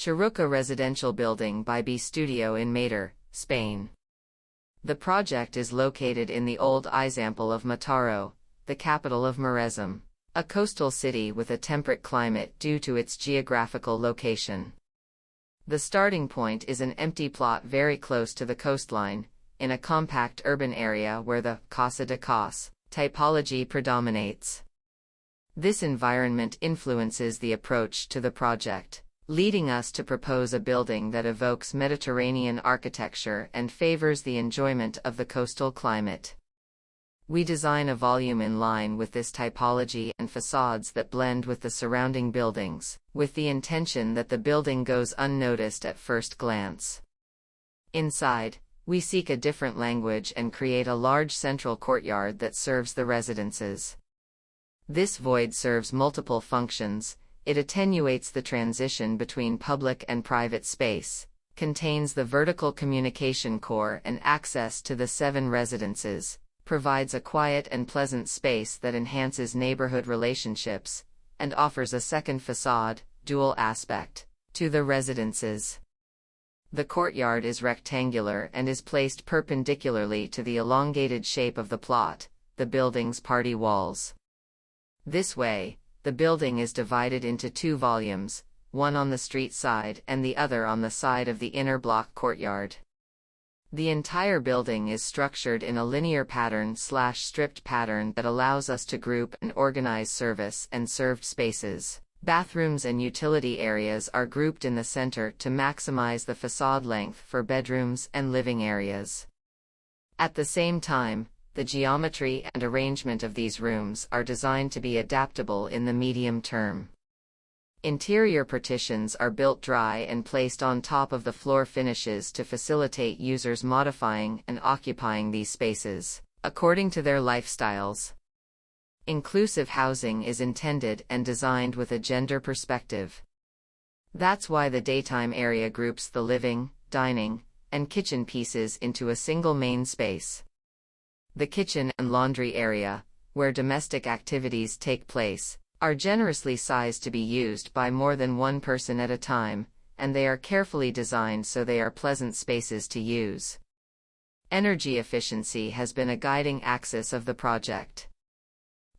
Churruca residential building by B Studio in Mataró, Spain. The project is located in the Old Eixample of Mataró, the capital of Maresme, a coastal city with a temperate climate due to its geographical location. The starting point is an empty plot very close to the coastline, in a compact urban area where the casa de typology predominates. This environment influences the approach to the project, leading us to propose a building that evokes Mediterranean architecture and favors the enjoyment of the coastal climate. We design a volume in line with this typology and facades that blend with the surrounding buildings, with the intention that the building goes unnoticed at first glance. Inside, we seek a different language and create a large central courtyard that serves the residences. This void serves multiple functions. It attenuates the transition between public and private space, contains the vertical communication core and access to the 7 residences, provides a quiet and pleasant space that enhances neighborhood relationships, and offers a second facade, dual aspect, to the residences. The courtyard is rectangular and is placed perpendicularly to the elongated shape of the plot, the building's party walls. This way, the building is divided into 2 volumes, one on the street side and the other on the side of the inner block courtyard. The entire building is structured in a linear pattern/stripped pattern that allows us to group and organize service and served spaces. Bathrooms and utility areas are grouped in the center to maximize the facade length for bedrooms and living areas. At the same time, the geometry and arrangement of these rooms are designed to be adaptable in the medium term. Interior partitions are built dry and placed on top of the floor finishes to facilitate users modifying and occupying these spaces, according to their lifestyles. Inclusive housing is intended and designed with a gender perspective. That's why the daytime area groups the living, dining, and kitchen pieces into a single main space. The kitchen and laundry area, where domestic activities take place, are generously sized to be used by more than one person at a time, and they are carefully designed so they are pleasant spaces to use. Energy efficiency has been a guiding axis of the project.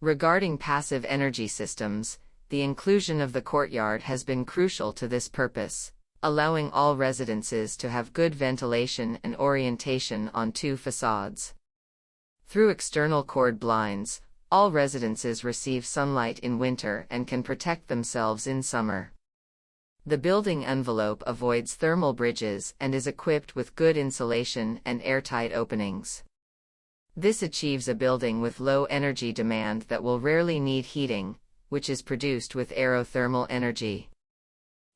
Regarding passive energy systems, the inclusion of the courtyard has been crucial to this purpose, allowing all residences to have good ventilation and orientation on 2 facades. Through external cord blinds, all residences receive sunlight in winter and can protect themselves in summer. The building envelope avoids thermal bridges and is equipped with good insulation and airtight openings. This achieves a building with low energy demand that will rarely need heating, which is produced with aerothermal energy.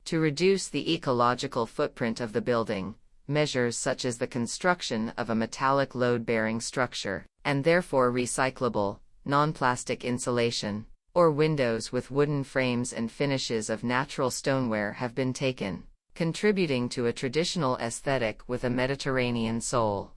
To reduce the ecological footprint of the building, measures such as the construction of a metallic load-bearing structure, and therefore recyclable, non-plastic insulation, or windows with wooden frames and finishes of natural stoneware have been taken, contributing to a traditional aesthetic with a Mediterranean soul.